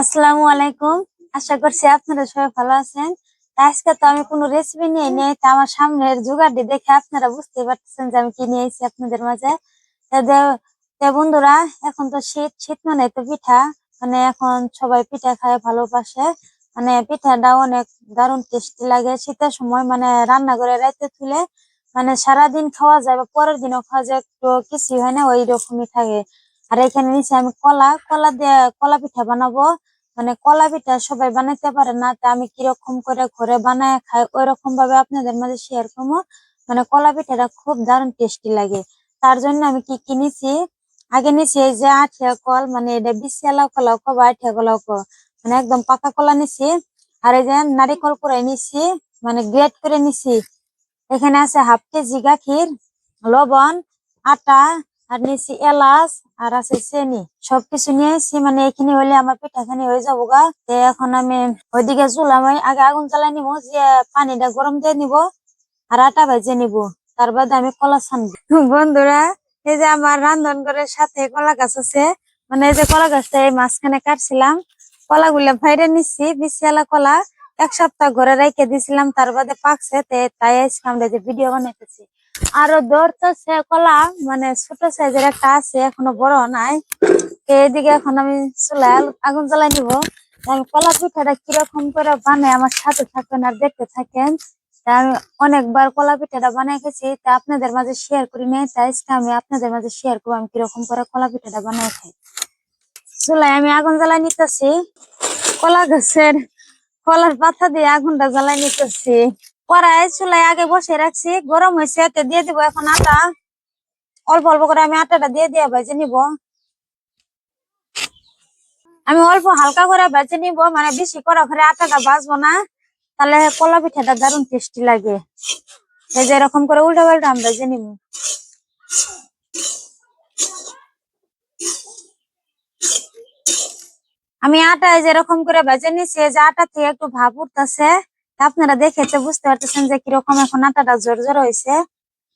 আসসালামু আলাইকুম। আশা করছি আপনারা সবাই ভালো আছেন। তা আজকে তো আমি কোনো রেসিপি নিয়ে নেই, তা আমার সামনের জোগাড়টি দেখে আপনারা বুঝতে পারতেছেন যে আমি কি নিয়ে এসেছি আপনাদের মাঝে। তা বন্ধুরা, এখন তো শীত শীত মানে তো পিঠা, মানে এখন সবাই পিঠা খায় ভালোবাসে। মানে পিঠাটা অনেক দারুণ টেস্টি লাগে শীতের সময়, মানে রান্না করে রাইতে তুলে মানে সারাদিন খাওয়া যায় বা পরের দিনও খাওয়া যায়, একটু কিছু হয় না ওই রকমই থাকে। আর এখানে নিচে আমি কলা কলা দিয়ে কলা পিঠা বানাবো। মানে কলা পিঠা সবাই বানাইতে পারে না, তা আমি কিরকম করে ঘরে বানায় খাই ওই রকম ভাবে আপনাদের মাঝে শেয়ার করবো। মানে কলা পিঠাটা খুব দারুণ টেস্টি লাগে। তার জন্য আমি কি কিনেছি, আগে নিছি এই যে আঠিয়া কল, মানে এটা বিশিয়া লাউ কলাও কো বা আঠিয়া কলাও কো, মানে একদম পাকা কলা নিছি। আর এই যে নারিকল কুড়াই নিছি, মানে গ্রেট করে নিছি। এখানে আছে হাফ কেজি গাখির, লবণ, আটা, আর নিছি এলাচ, আর আছে চেনি। সবকিছু নিয়ে এসেছি, মানে এখানে হলে আমার পিঠাখানি হয়ে যাবো গা। তো এখন আমি ওইদিকে চুলাম, আমি আগে আগুন জ্বালাই নিবো, যে পানিটা গরম দিয়ে নিব আর আটা ভেজে নিব। তার বাদে আমি কলা ছানবো। বন্ধুরা, এই যে আমার রান্ধন ঘরের সাথে কলা গাছ আছে, মানে এই যে কলা গাছটা এই মাঝখানে কাটছিলাম, কলাগুলা বাইরে নিচ্ছি, বিশালা কলা। এক সপ্তাহ ঘরে রেখে দিছিলাম, তার বাদে পাকছে, তাই আজকে আমরা যে ভিডিও বানাইতেছি। আরো ধরতেছে কলা, মানে ছোট সাইজের একটা আছে, এখনো বড় নাই। এইদিকে এখন আমি চুলায় আগুন জ্বালাই নিব। আমি কলা পিঠাটা কিরকম করে বানাই আমার সাথে থাকেন আর দেখতে থাকেন। তা আমি অনেকবার কলা পিঠাটা বানাই গেছি, তা আপনাদের মাঝে শেয়ার করি নাই, তাই আজকে আমি আপনাদের মাঝে শেয়ার করবো আমি কিরকম করে কলা পিঠাটা বানাই খাই। চুলায় আমি আগুন জ্বালাই নিতেছি, কলা গাছের কলার পাতা দিয়ে আগুনটা জ্বালাই নিতেছি। কড়াই চুলায় আগে বসে রাখছি, গরম হয়েছে, এতে দিয়ে দিব এখন আটা। অল্প অল্প করে আমি আটাটা দিয়ে দিয়ে ভেজে নিব। আমি অল্প হালকা করে ভেজে নিব, মানে বেশি কড়া করে আটাটা ভাজবো না, তাহলে কলা পিঠাটা দারুণ টেস্টি লাগে। এই যে এরকম করে উল্টা পাল্টা আমি ভেজে নিব। আমি আটা এই যে এরকম করে ভেজে নিচ্ছি, এই যে আটা থেকে একটু ভাপ উঠতেছে, আপনারা দেখে তো বুঝতে পারতেছেন যে কিরকম এখন আটাটা জোর হয়েছে।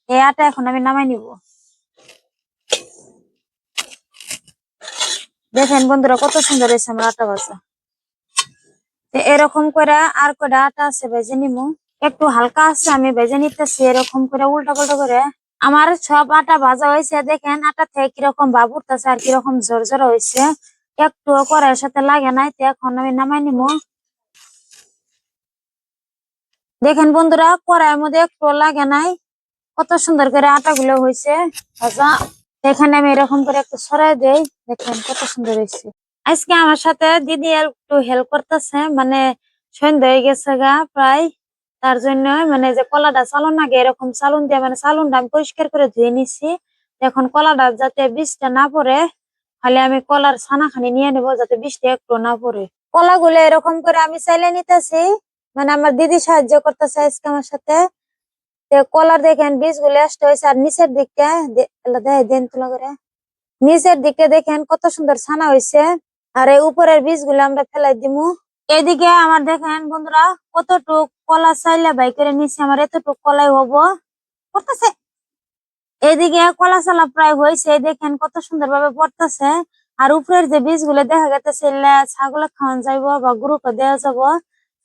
এই আটা এখন আমি নামাই নিব। দেখেন বন্ধুরা, কত সুন্দর হয়েছে আমার আটা ভাজা। তো এরকম করে আর কটা আটা আছে ভেজে নিব, একটু হালকা আছে আমি ভেজে নিতেছি এরকম করে উল্টা পাল্টা করে। আমার সব আটা ভাজা হয়েছে, দেখেন আটা থেকে কিরকম ভাব উঠতেছে আর কিরকম ঝরঝর হয়েছে, একটু কড়াইয়ের সাথে লাগে নাই। তো এখন আমি নামাই নিব। দেখেন বন্ধুরা, কড়াইয়ের মধ্যে একটু লাগে নাই, কত সুন্দর করে আটা গুলো হয়েছে ভাজা। এখানে আমি এরকম করে একটু সরাই দেই, দেখেন কত সুন্দর হয়েছে। আজকে আমার সাথে দিদি একটু হেল্প করতেছে, মানে সন্ধ্যা হয়ে গেছে গা প্রায়, তার জন্য মানে যে কলাটা চালন আগে এরকম চালন দিয়ে, মানে চালনটা আমি পরিষ্কার করে ধুয়ে নিছি। এখন কলাটা যাতে বীজটা না পড়ে, খালি আমি কলার ছানা খানি নিয়ে নেবো যাতে বীজটা একটু না পড়ে। কলাগুলো এরকম করে আমি চাইলে নিতেছি, মানে আমার দিদি সাহায্য করতেছে আজকে আমার সাথে। কলার দেখেন বীজ গুলো আসতে হয়েছে, আর নিচের দিকটা দেন তুলা করে, নিচের দিকে দেখেন কত সুন্দর ছানা হয়েছে। আর এই উপরের বীজ গুলো আমরা ফেলাই দিমু। এদিকে আমার দেখেন বন্ধুরা, কতটুক কলা চাইলে বাই করে নিচ্ছে, আমার এতটুক কলাই হবো পড়তেছে। এদিকে কলা চালা প্রায় হয়েছে, দেখেন কত সুন্দর ভাবে পড়তেছে। আর উপরের যে বীজ গুলো দেখা গেছে ছাগলে খাওয়ান যাইবো বা গরুকে দেওয়া যাবো,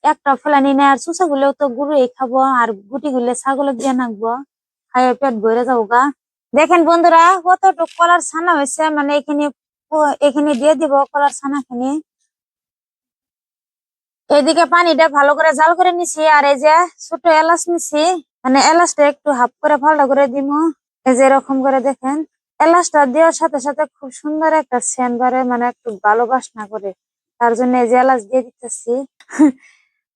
একটা ফেলানি নেই। আর চুষা গুলো তো গরুই খাবো, আর গুটি গুলো ছাগলে দিয়ে নাকবো, খাইয়ে পেট ভরে যাবো গা। দেখেন বন্ধুরা, কতটুক কলার ছানা হয়েছে, মানে এখানে এখানে দিয়ে দিব কলার ছানা খানি। এদিকে পানিটা ভালো করে জাল করে নিছি, আর এই যে ছোট এলাচ নিছি, মানে এলাচটা একটু হাফ করে ফালটা করে দিব। এই যে এরকম করে দেখেন, এলাচটা দেওয়ার সাথে সাথে খুব সুন্দর একটা সেন্ট বাড়ে, মানে একটু ভালো বাসনা করে, তার জন্য এই যে এলাচ দিয়ে দিতেছি।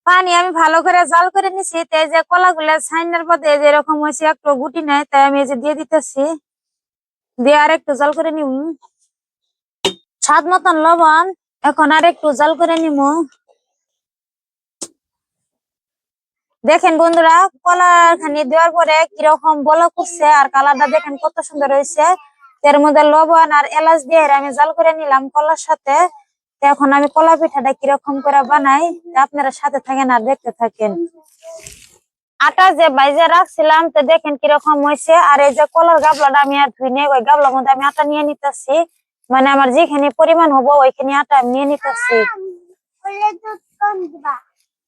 পানি আমি ভালো করে জাল করে নিছি, তো এই যে কলা গুলা ছাইনার পথে এই যে এরকম হয়েছে, একটু গুটি নাই, তাই আমি এই যে দিয়ে দিতেছি, দিয়ে আর একটু জাল করে নিব। স্বাদ মতন লবণ, এখন আর একটু জাল করে নিব। দেখেন বন্ধুরা, কলা খানি দেওয়ার পরে কিরকম বলক উঠছে, আর কালারটা দেখেন কত সুন্দর হয়েছে। এর মধ্যে লবণ আর এলাচ দিয়ে আমি জাল করে নিলাম কলার সাথে। তো এখন আমি কলা পিঠাটা কিরকম করে বানাই, তা আপনারা সাথে থাকেন আর দেখতে থাকেন। আটা যে বাইজে রাখছিলাম, তো দেখেন কিরকম হয়েছে। আর এই যে কলার গাবলাটা আমি আর ধুই নেই, ওই গাবলার মধ্যে আমি আটা নিয়ে নিতেছি, মানে আমার যেখানে পরিমাণ হবো ওইখানে আটা আমি নিয়ে নিতেছি।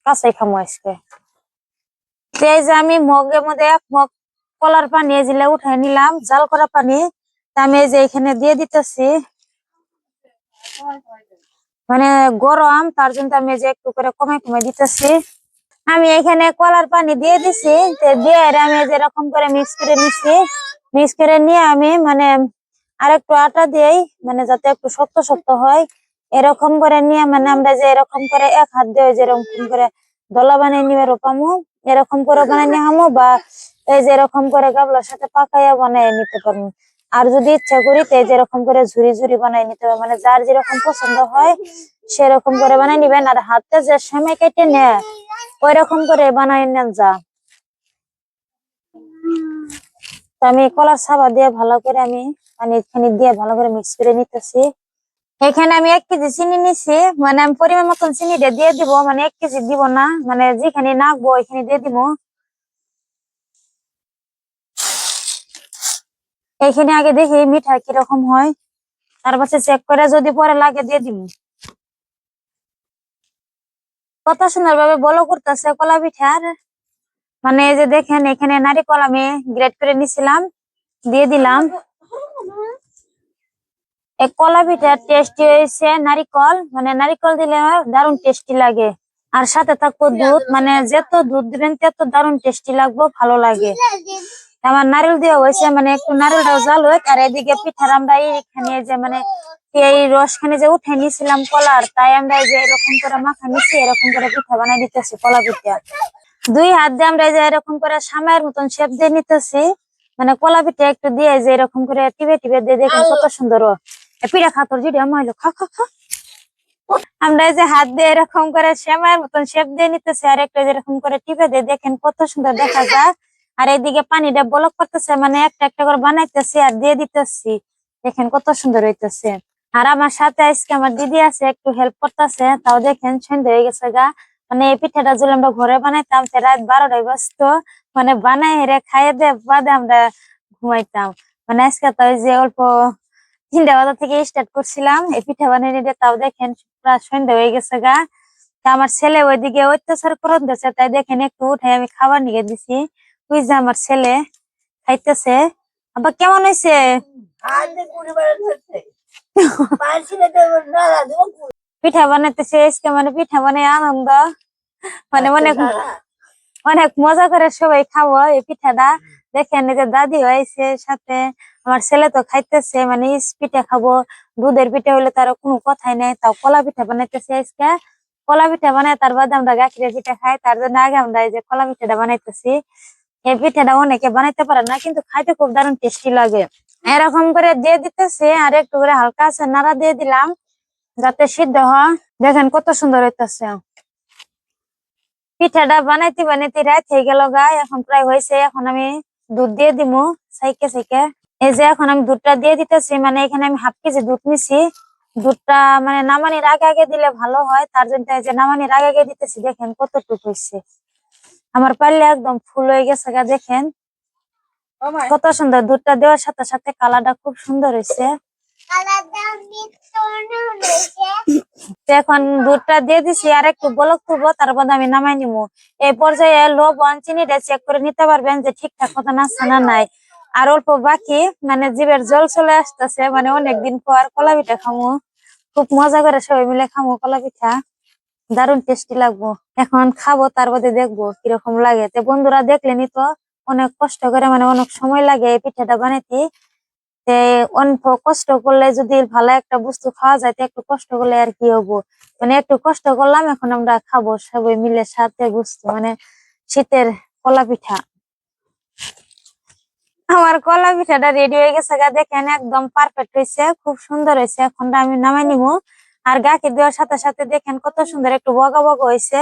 কাঁচাই খামো আজকে। তো এই যে আমি মগের মধ্যে 1 মগ কলার পানি এই যে উঠাই নিলাম, জাল করা পানি। তা আমি এই যে এখানে দিয়ে দিতেছি, মানে গরম তার জন্য আমি এই যে একটু করে কমে কমে দিতেছি। আমি এখানে কলার পানি দিয়ে দিছি, দিয়ে আমি এই যে এরকম করে মিক্স করে নিছি। মিক্স করে নিয়ে আমি মানে আরেকটু আটা দিই, মানে যাতে একটু শক্ত শক্ত হয়। এরকম করে নিয়ে মানে আমরা যে এরকম করে 1 হাত দিয়ে যেরকম করে দলা বানিয়ে নিয়ে রোপামু, এরকম করে বানিয়ে নিয়ে হামু, বা এই যে এরকম করে গাবলার সাথে পাকাইয়া বানিয়ে নিতে পারবো। আর যদি ইচ্ছা করি তো এই যে এরকম করে ঝুরি ঝুরি বানিয়ে নিতে হবে, মানে যার যেরকম পছন্দ হয় সেরকম করে বানিয়ে নিবেন। আর হাতে যে সেমাই কেটে নেয় ওই রকম করে বানাই নেন যা। তো আমি কলার সাবা দিয়ে ভালো করে আমি পানি খানি দিয়ে ভালো করে মিক্স করে নিতেছি। এখানে আমি 1 কেজি চিনি নিছি, মানে আমি পরিমাণ মতন চিনিটা দিয়ে দিব, মানে 1 কেজি দিব না, মানে যেখানে নাকবো ওইখানে দিয়ে দিব। এইখানে আগে দেখি মিঠা কিরকম হয়, তারপর চেক করে যদি পরে লাগে দিয়ে দিব। কত সুন্দর ভাবে বলো করতেছে কলা পিঠার। মানে এই যে দেখেন এখানে নারিকল আমি গ্রেট করে নিছিলাম, দিয়ে দিলাম। এই কলা পিঠার টেস্টি হয়েছে নারিকল, মানে নারিকল দিলে দারুণ টেস্টি লাগে। আর সাথে থাকবো দুধ, মানে যত দুধ দিবেন তত দারুণ টেস্টি লাগবে, ভালো লাগে। আমার নারকেল দেওয়া হয়েছে, মানে একটু নারকেলটাও জাল হোক। আর এদিকে পিঠার আমরা এইখানে যে মানে এই রস খানে যে উঠে নিয়েছিলাম কলার, তাই আমরা এই যে এরকম করে মাখা নিচ্ছি, এরকম করে পিঠা বানাই দিতেছি কলা পিঠা। 2 হাত দিয়ে আমরা এই যে এরকম করে সামাইয়ের মতন শেপ দিয়ে নিতেছি, মানে কলা পিঠা একটু দিয়ে যে এরকম করে টিপে টিপে দিয়ে দেখেন কত সুন্দর পিঠা খাতর যদি আমার খা খা খা। আমরা এই যে হাত দিয়ে এরকম করে সেমাইয়ের মতন শেপ দিয়ে নিতেছি, আর একটা এরকম করে টিপে দিয়ে দেখেন কত সুন্দর দেখা যায়। আর এইদিকে পানিটা বলক করতেছে, মানে একটা একটা করে বানাইতেছি আর দিয়ে দিতেছি, দেখেন কত সুন্দর হইতেছে। আর আমার সাথে আজকে আমার দিদি আছে, একটু হেল্প করতেছে, তাও দেখেন সন্ধ্যা হয়ে গেছে গা। মানে এই পিঠাটা যদি আমরা ঘরে বানাইতাম তো রাত 12টায় বাজতো, মানে বানাই হেরে খাইয়ে দিয়ে বাদে আমরা ঘুমাইতাম। মানে আজকে তো ওই যে অল্প 3টা বাজা থেকে স্টার্ট করছিলাম এই পিঠা বানিয়ে নিতে, তাও দেখেন প্রায় সন্ধ্যা হয়ে গেছে গা। তা আমার ছেলে ওইদিকে অত্যাচার করন দিচ্ছে, তাই দেখেন একটু উঠে আমি খাবার নিয়ে দিছি। ওই যে আমার ছেলে খাইতেছে। আবার কেমন হয়েছে? পিঠা বানাইতেছে আজকে, মানে পিঠা বানাই আনন্দ, মানে অনেক অনেক মজা করে সবাই খাবো এই পিঠাটা। দেখেন এই যে দাদি হয়েছে সাথে, আমার ছেলে তো খাইতেছে, মানে পিঠা খাবো। দুধের পিঠা হলে তার কোনো কথাই নেই, তাও কলা পিঠা বানাইতেছে আজকে। কলা পিঠা বানাই তার বাদে আমরা গাখিরের পিঠা খাই, তার জন্য আগে আমরা এই যে কলা পিঠাটা বানাইতেছি। এই পিঠাটা অনেকে বানাইতে পারে না, কিন্তু খাইতে খুব দারুণ টেস্টি লাগে। এরকম করে দিয়ে দিতেছি, আর একটু করে হালকা আছে নাড়া দিয়ে দিলাম যাতে সিদ্ধ হয়। দেখেন কত সুন্দর হইতেছে। পিঠাটা বানাইতে বানাইতে রাত হয়ে গেল গা, এখন প্রায় হয়েছে। এখন আমি দুধ দিয়ে দিবো সাইকে সাইকে। এই যে এখন আমি দুধটা দিয়ে দিতেছি, মানে এখানে আমি 1/2 কেজি দুধ নিছি। দুধটা মানে নামানির আগে আগে দিলে ভালো হয়, তার জন্য এই যে নামানির আগে আগে দিতেছি। দেখেন কতটুকু হয়েছে, আমার পারলে একদম ফুল হয়ে গেছে গা। দেখেন কত সুন্দর, দুধটা দেওয়ার সাথে সাথে কালারটা খুব সুন্দর হয়েছে। তো এখন দুধটা দিয়ে দিছি, আর একটু বলক তুলবো, তারপর আমি নামাই নিবো। এই পর্যায়ে লবণ চিনিটা চেক করে নিতে পারবেন যে ঠিকঠাক মতন আছে না নাই। আর অল্প বাকি, মানে জিভের জল চলে আসতেছে, মানে অনেকদিন পর কলা পিঠা খামু। খুব মজা করে সবাই মিলে খামু কলা পিঠা, দারুণ টেস্টি লাগবো। এখন খাবো, তারপরে দেখবো কিরকম লাগে। তো বন্ধুরা দেখলেনি তো, অনেক কষ্ট করে, মানে অনেক সময় লাগে এই পিঠাটা বানাইতে। তে অল্প কষ্ট করলে যদি ভালো একটা বস্তু খাওয়া যায়, তো একটু কষ্ট করলে আর কি হবো। মানে একটু কষ্ট করলাম, এখন আমরা খাবো সবাই মিলে সাথে বস্তু, মানে শীতের কলা পিঠা। আমার কলা পিঠাটা রেডি হয়ে গেছে গা, দেখেন একদম পারফেক্ট হয়েছে, খুব সুন্দর হয়েছে। এখন আমি নামাই নিবো। আর গাখীর দেওয়ার সাথে সাথে দেখেন কত সুন্দর একটু বগা বগা হয়েছে।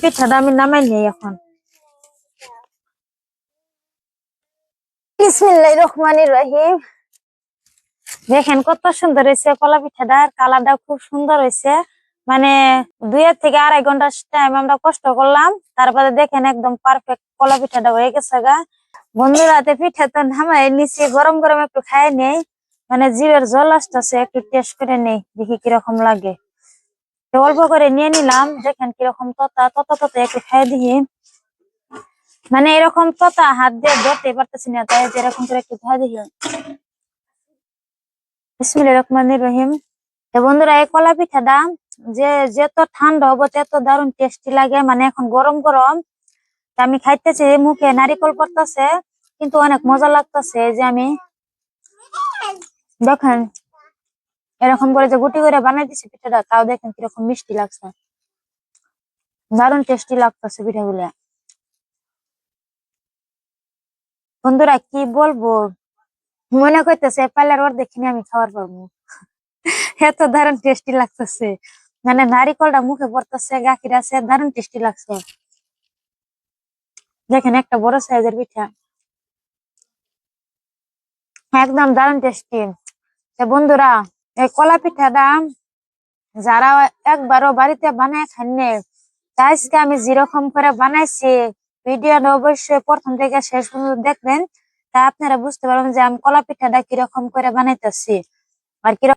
পিঠাটা আমি নামাই নিই এখন। বিসমিল্লাহির রহমানির রহিম। দেখেন কত সুন্দর হয়েছে কলা পিঠাটা, আর কালারটা খুব সুন্দর হয়েছে। মানে 2 থেকে আড়াই ঘন্টা টাইম আমরা কষ্ট করলাম, তারপরে দেখেন একদম পারফেক্ট কলা পিঠাটা হয়ে গেছে গা। বন্ধুরা পিঠা তো নামাই নিচে, গরম গরম একটু খাই নেই, মানে জিভের জল আসতেছে, একটু টেস্ট করে নেই দেখি কিরকম লাগে। তো অল্প করে নিয়ে নিলাম, দেখেন কিরকম ততা, তত একটু খাই দিয়ে, মানে এরকম ততা হাত দিয়ে ধরতে পারতেছি না, তাই যে এরকম করে একটু খাই দিয়ে। বিসমিল্লাহির রহমানির রহিম। তো বন্ধুরা, এই কলা পিঠাটা যে যত ঠান্ডা হবো তত দারুণ টেস্টি লাগে, মানে এখন গরম গরম। তা আমি খাইতেছি, মুখে নারিকল পড়তেছে, কিন্তু অনেক মজা লাগতেছে। যে আমি দেখেন এরকম করে যে গুটি করে বানাই দিছি পিঠাটা, তাও দেখেন কিরকম মিষ্টি লাগছে, দারুণ টেস্টি লাগতেছে পিঠাগুলো। বন্ধুরা কি বলবো, মনে করতেছে পার্লার ওর দেখিনি আমি খাবার পারবো, এত দারুণ টেস্টি লাগতেছে। মানে নারিকলটা মুখে পড়তেছে, গাখির আছে, দারুণ টেস্টি লাগছে। দেখেন একটা বড় সাইজের পিঠা, একদম দারুণ টেস্টি। বন্ধুরা, এই কলা পিঠাটা যারা একবারও বাড়িতে বানায় খাননি, তা আজকে আমি যেরকম করে বানাইছি, ভিডিওটা অবশ্যই প্রথম থেকে শেষ পর্যন্ত দেখবেন, তা আপনারা বুঝতে পারবেন যে আমি কলা পিঠাটা কিরকম করে বানাইতেছি আর কিরকম